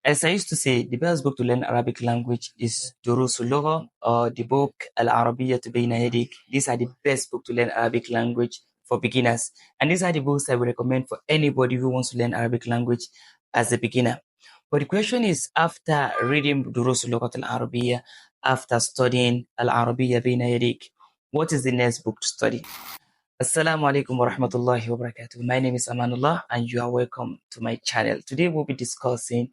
As I used to say, the best book to learn Arabic language is Durusul Lugha or the book Al-Arabiyah bayna yadayk. These are the best book to learn Arabic language for beginners. And these are the books I would recommend for anybody who wants to learn Arabic language as a beginner. But the question is, after reading Durusul Lugha Al-Arabiyah, after studying Al-Arabiyah bayna yadayk, what is the next book to study? Assalamu alaikum wa rahmatullahi wa barakatuh. My name is Amanullah and you are welcome to my channel. Today we'll be discussing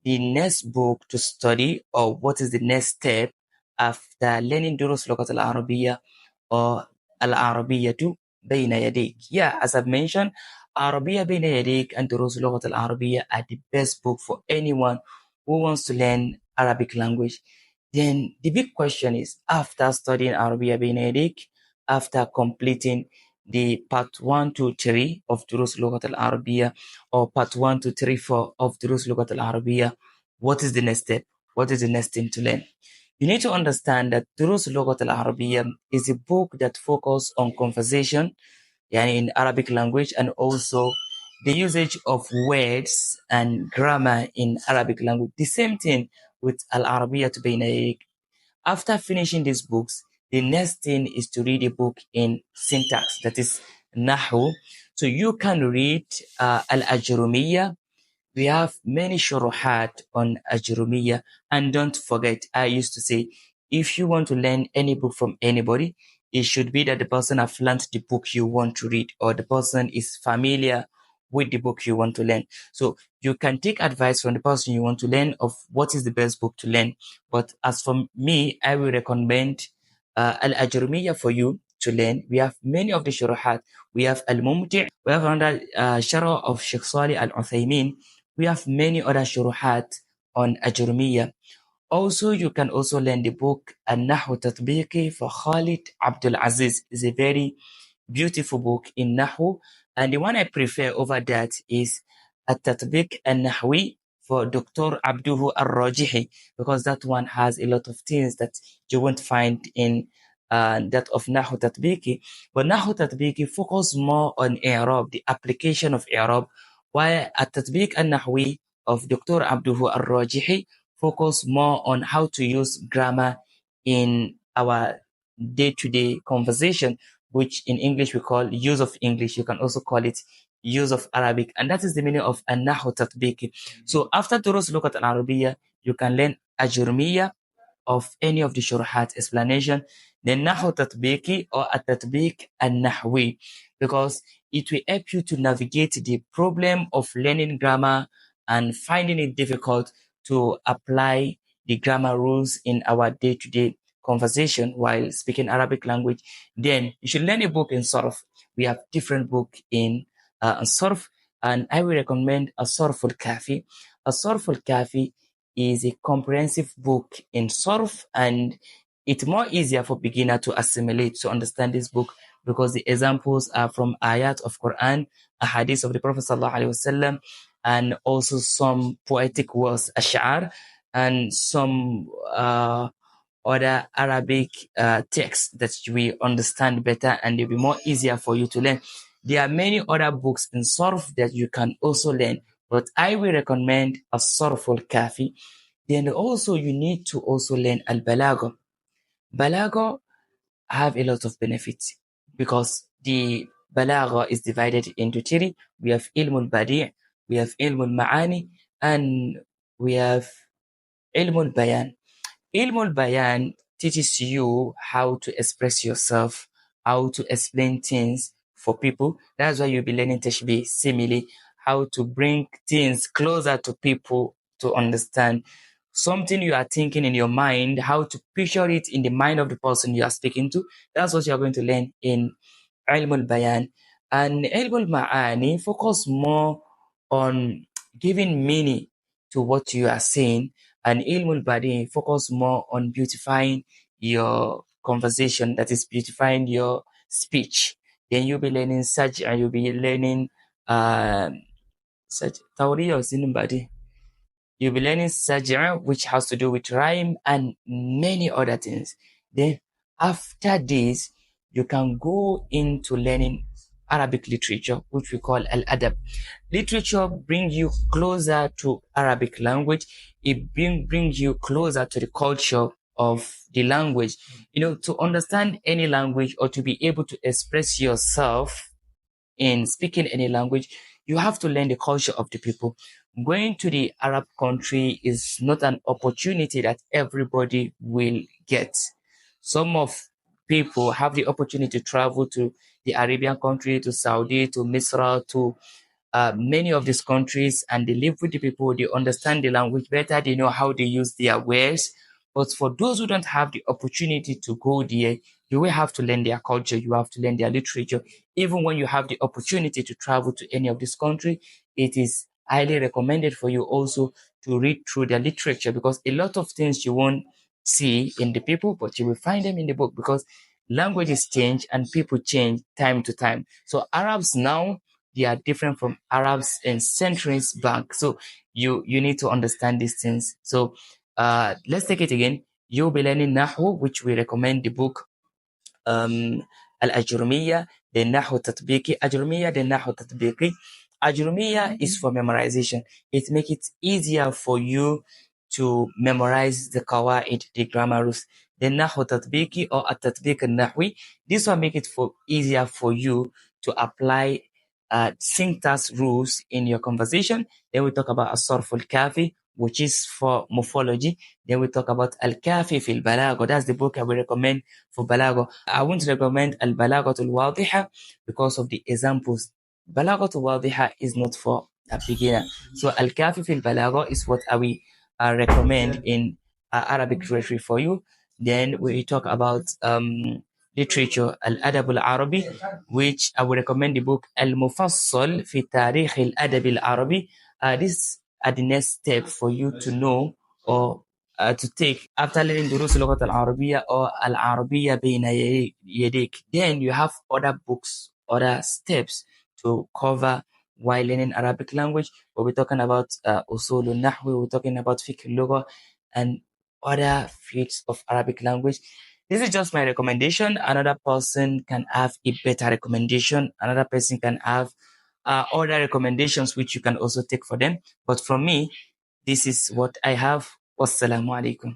the next book to study, or what is the next step after learning Durus Lugat al-Arabiyah or al-Arabiyatu bayna yadayk. Yeah, as I've mentioned, Arabiyah bayna yadayk and Durus Lugat al-Arabiyah are the best book for anyone who wants to learn Arabic language. Then the big question is, after studying Arabiyah bayna yadayk, after completing the part 1 to 3 of Durus Lugat al-Arabiyah or part 1 to 3, 4 of Durus Lugat al-Arabiyah, what is the next step? What is the next thing to learn? You need to understand that Durus Lugat al-Arabiyah is a book that focuses on conversation in Arabic language, and also the usage of words and grammar in Arabic language. The same thing with Al-Arabiyah to bayna. After finishing these books, the next thing is to read a book in syntax, that is Nahu. So you can read Al-Ajrumiyya. We have many shuruhat on Ajrumiyya. And don't forget, I used to say, if you want to learn any book from anybody, it should be that the person has learned the book you want to read, or the person is familiar with the book you want to learn. So you can take advice from the person you want to learn of what is the best book to learn. But as for me, I will recommend Al-Ajrumiyya for you to learn. We have many of the shuruhat. We have Al-Mumti', we have another Sharh of Sheikh Salih Al-Uthaymin. We have many other shuruhat on Ajrumiyya. Also, you can also learn the book An-Nahwu Tatbiqi for Khalid Abdul Aziz. It's a very beautiful book in Nahwu. And the one I prefer over that is At-Tatbiq An-Nahwi for Dr. Abduhu Ar-Rajihi, because that one has a lot of things that you won't find in that of Nahwu Tatbiqi. But Nahwu Tatbiqi focus more on i'rab, the application of i'rab, while At-Tatbiq An-Nahwi of Dr. Abduhu Ar-Rajihi focus more on how to use grammar in our day-to-day conversation, which in English we call use of English. You can also call it use of Arabic. And that is the meaning of An-Nahwu Tatbiqi. So after Durus Lugat al-Arabiyah, you can learn Ajrumiyya of any of the shuruhat explanation, then Nahwu Tatbiqi or At-Tatbiq An-Nahwi, because it will help you to navigate the problem of learning grammar and finding it difficult to apply the grammar rules in our day-to-day conversation while speaking Arabic language. Then you should learn a book in Sarf. We have different book in Sarf, and I will recommend a Sarf al-Kafi. A Sarf al-Kafi is a comprehensive book in Sarf, and it's more easier for beginner to assimilate, to understand this book, because the examples are from ayat of Quran, ahadith of the Prophet sallallahu alaihi wasallam, and also some poetic words, ash'ar, and some other Arabic texts that we understand better, and they'll be more easier for you to learn. There are many other books in Sarf that you can also learn, but I will recommend a Sarf al-Kafi. Then also you need to also learn al-Balagha. Balagha have a lot of benefits, because the Balagha is divided into 3. We have Ilm al-Badi', we have Ilm al-Ma'ani, and we have Ilm al-Bayan. Ilm al-Bayan teaches you how to express yourself, how to explain things for people. That's why you'll be learning Tashbih, simile, how to bring things closer to people to understand. Something you are thinking in your mind, how to picture it in the mind of the person you are speaking to. That's what you are going to learn in Ilm al-Bayan. And Ilm al-Ma'ani focus more on giving meaning to what you are saying, and Ilm al-Badi focus more on beautifying your conversation, that is beautifying your speech. Then you'll be learning Sajj, and you'll be learning Sajj, Tawriya or Sinbadi. You'll be learning Sajj, which has to do with rhyme and many other things. Then after this, you can go into learning Arabic literature, which we call al-adab. Literature brings you closer to Arabic language. It brings you closer to the culture of the language. To understand any language or to be able to express yourself in speaking any language, you have to learn the culture of the people. Going to the Arab country is not an opportunity that everybody will get. Some of people have the opportunity to travel to the Arabian country, to Saudi, to Misra, to many of these countries, and they live with the people. They understand the language better. They know how they use their words. But for those who don't have the opportunity to go there, you will have to learn their culture. You have to learn their literature. Even when you have the opportunity to travel to any of these countries, it is highly recommended for you also to read through their literature, because a lot of things you won't see in the people, but you will find them in the book, because languages change and people change time to time. So Arabs now, they are different from Arabs in centuries back. So you need to understand these things. So let's take it again. You'll be learning Nahu, which we recommend the book الأجرمية للنحو التطبيقي. أجرمية للنحو التطبيقي. أجرمية is for memorization. It makes it easier for you to memorize the قواعد, the grammar rules. The نحو التطبيقي or التطبيق النحوي, this one make it easier for you to apply syntax rules in your conversation. Then we talk about الصرف الكافي, which is for morphology. Then we talk about Al-Kafi fil Balago. That's the book I will recommend for Balago. I won't recommend Al-Balagatu al-Wadiha because of the examples. Balagatu al-Wadiha is not for a beginner. So Al-Kafi fil Balago is what I will recommend in Arabic rhetoric for you. Then we talk about literature, Al-Adab al-Arabi, which I will recommend the book Al-Mufassal fi Tarikh al-Adab al-Arabi. This are the next step for you to know or to take after learning دروس اللغة العربية or العربية بين يديك. Then you have other books, other steps to cover while learning Arabic language. We're talking about usul al-nahwi, we're talking about fiqh al-lugha and other fields of Arabic language. This is just my recommendation. Another person can have a better recommendation. Another person can have other recommendations which you can also take for them. But from me, this is what I have. Wassalamu alaikum.